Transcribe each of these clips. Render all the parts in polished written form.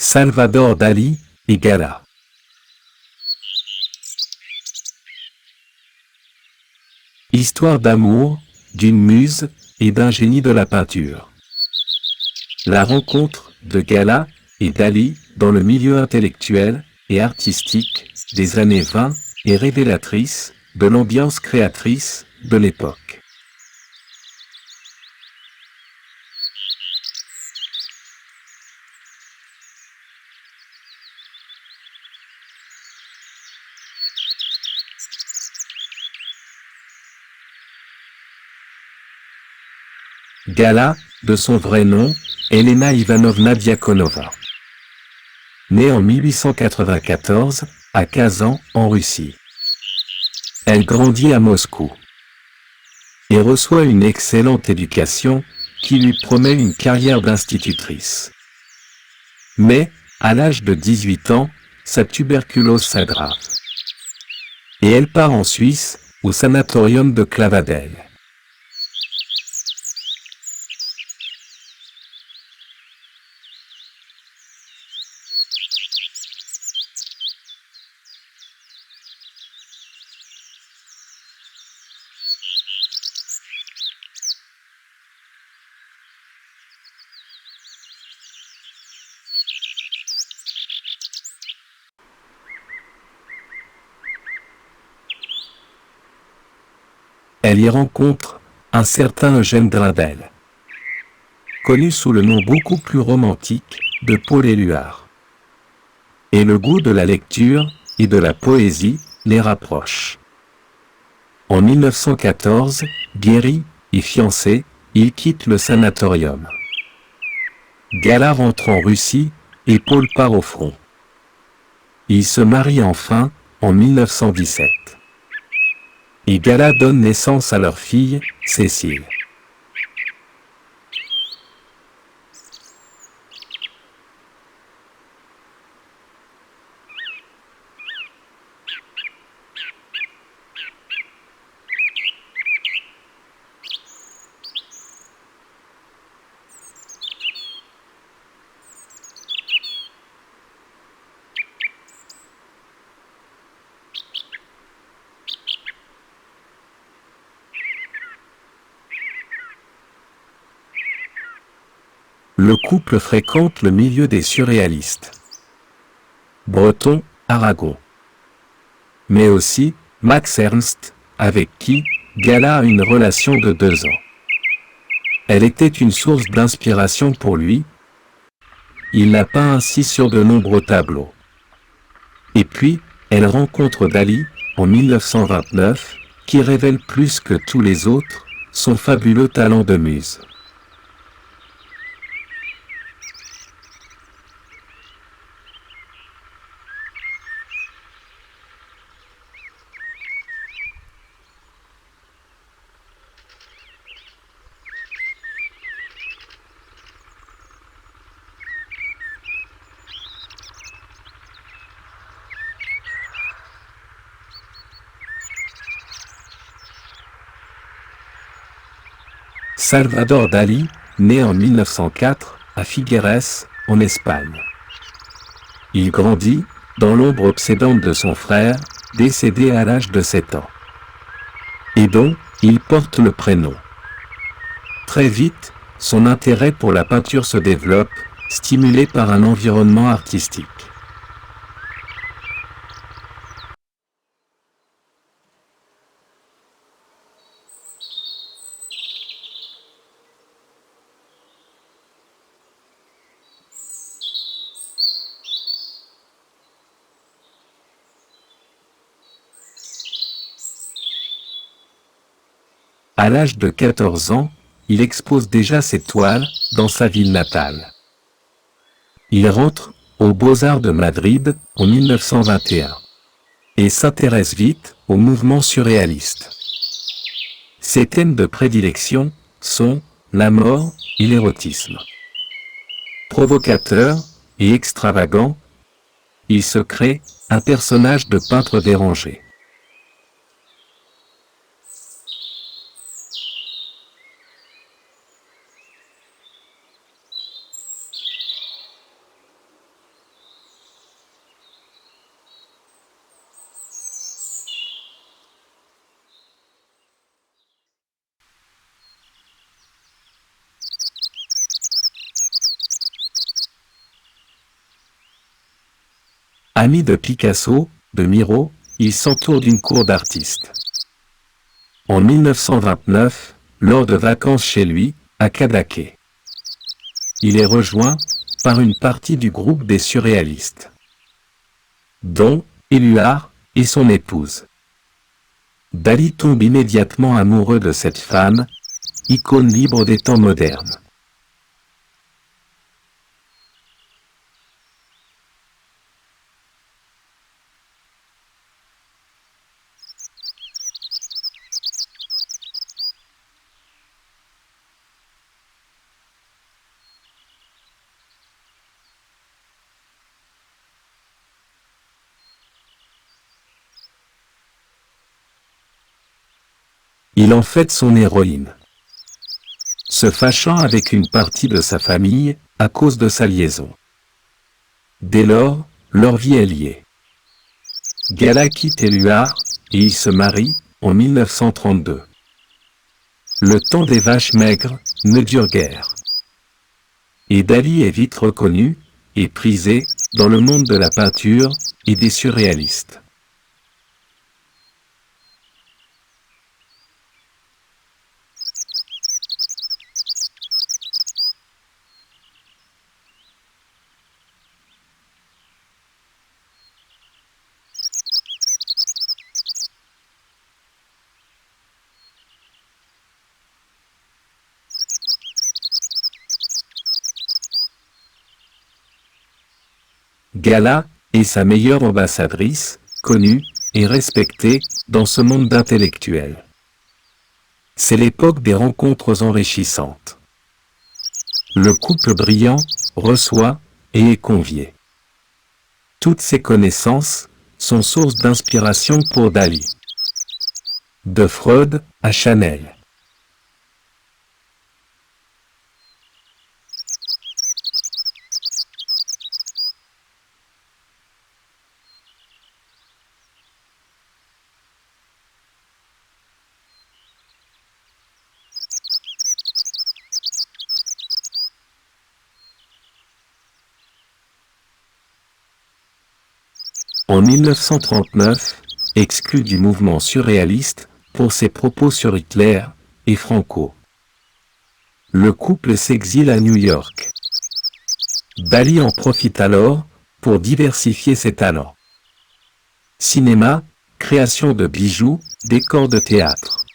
Salvador Dali et Gala. Histoire d'amour, d'une muse et d'un génie de la peinture. La rencontre de Gala et Dali dans le milieu intellectuel et artistique des années 20 est révélatrice de l'ambiance créatrice de l'époque. Gala, de son vrai nom, Elena Ivanovna Diakonova. Née en 1894, à Kazan, en Russie. Elle grandit à Moscou et reçoit une excellente éducation qui lui promet une carrière d'institutrice. Mais, à l'âge de 18 ans, sa tuberculose s'aggrave. Et elle part en Suisse, au sanatorium de Clavadel. Elle y rencontre un certain Eugène Drindel, connu sous le nom beaucoup plus romantique de Paul Éluard. Et le goût de la lecture et de la poésie les rapproche. En 1914, guéri et fiancé, il quitte le sanatorium. Gala rentre en Russie et Paul part au front. Ils se marient enfin en 1917. Et Gala donne naissance à leur fille, Cécile. Le couple fréquente le milieu des surréalistes. Breton, Aragon. Mais aussi Max Ernst, avec qui Gala a une relation de 2 ans. Elle était une source d'inspiration pour lui. Il l'a peint ainsi sur de nombreux tableaux. Et puis, elle rencontre Dali, en 1929, qui révèle plus que tous les autres, son fabuleux talent de muse. Salvador Dali, né en 1904, à Figueres, en Espagne. Il grandit dans l'ombre obsédante de son frère, décédé à l'âge de 7 ans. Et dont il porte le prénom. Très vite, son intérêt pour la peinture se développe, stimulé par un environnement artistique. À l'âge de 14 ans, il expose déjà ses toiles dans sa ville natale. Il rentre aux Beaux-Arts de Madrid en 1921 et s'intéresse vite au mouvement surréaliste. Ses thèmes de prédilection sont la mort et l'érotisme. Provocateur et extravagant, il se crée un personnage de peintre dérangé. Ami de Picasso, de Miro, il s'entoure d'une cour d'artistes. En 1929, lors de vacances chez lui, à Cadaqués, il est rejoint par une partie du groupe des surréalistes, dont Éluard et son épouse. Dali tombe immédiatement amoureux de cette femme, icône libre des temps modernes. Il en fait son héroïne, se fâchant avec une partie de sa famille à cause de sa liaison. Dès lors, leur vie est liée. Gala quitte Éluard et ils se marient en 1932. Le temps des vaches maigres ne dure guère. Et Dali est vite reconnu et prisé dans le monde de la peinture et des surréalistes. Gala est sa meilleure ambassadrice, connue et respectée dans ce monde d'intellectuels. C'est l'époque des rencontres enrichissantes. Le couple brillant reçoit et est convié. Toutes ces connaissances sont source d'inspiration pour Dali. De Freud à Chanel. En 1939, exclu du mouvement surréaliste pour ses propos sur Hitler et Franco. Le couple s'exile à New York. Dali en profite alors pour diversifier ses talents. Cinéma, création de bijoux, décors de théâtre.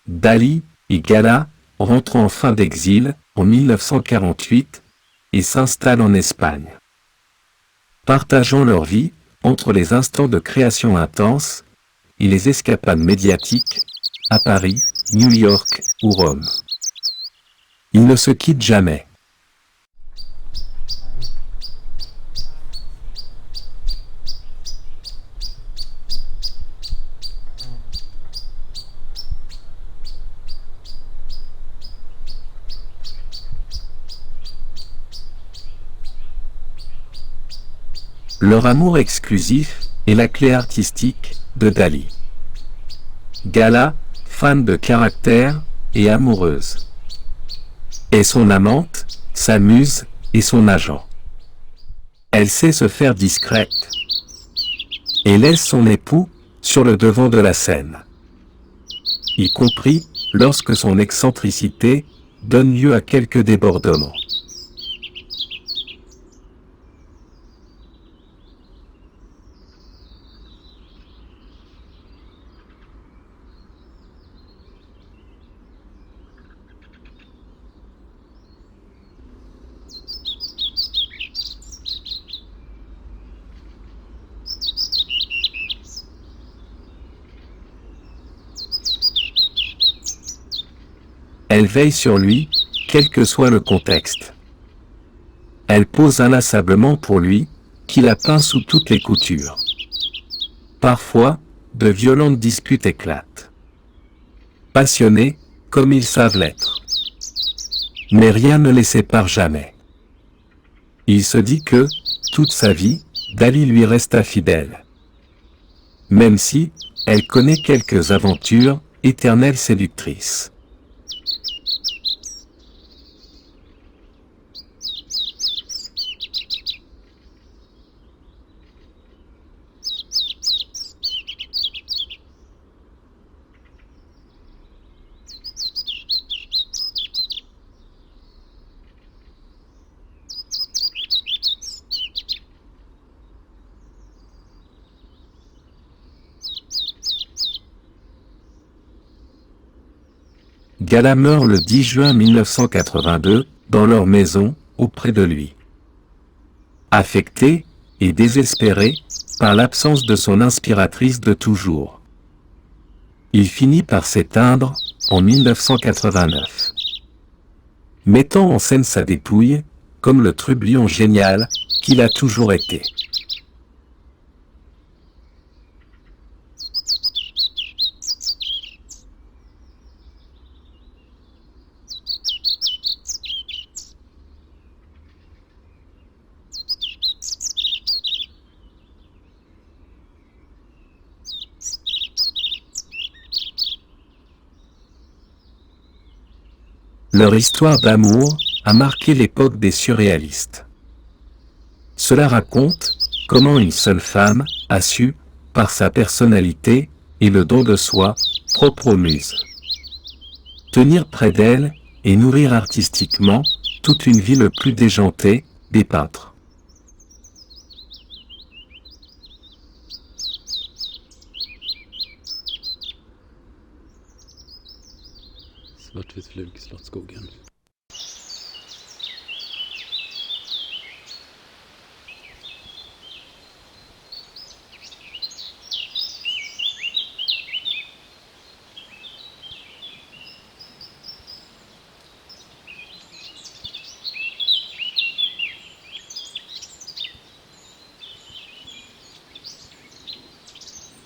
Dali et Gala rentrent en fin d'exil en 1948 et s'installent en Espagne. Partageant leur vie entre les instants de création intense et les escapades médiatiques à Paris, New York ou Rome. Ils ne se quittent jamais. Leur amour exclusif est la clé artistique de Dali. Gala, fan de caractère et amoureuse, est son amante, sa muse et son agent. Elle sait se faire discrète et laisse son époux sur le devant de la scène, y compris lorsque son excentricité donne lieu à quelques débordements. Elle veille sur lui, quel que soit le contexte. Elle pose inlassablement pour lui, qui la peint sous toutes les coutures. Parfois, de violentes disputes éclatent. Passionnés, comme ils savent l'être. Mais rien ne les sépare jamais. Il se dit que, toute sa vie, Dali lui resta fidèle. Même si, elle connaît quelques aventures, éternelles séductrices. Gala meurt le 10 juin 1982, dans leur maison, auprès de lui. Affecté et désespéré par l'absence de son inspiratrice de toujours. Il finit par s'éteindre en 1989. Mettant en scène sa dépouille, comme le trublion génial qu'il a toujours été. Leur histoire d'amour a marqué l'époque des surréalistes. Cela raconte comment une seule femme a su, par sa personnalité et le don de soi, propre aux muses, tenir près d'elle et nourrir artistiquement toute une vie le plus déjantée des peintres. Svartvitt flugslatsskogen.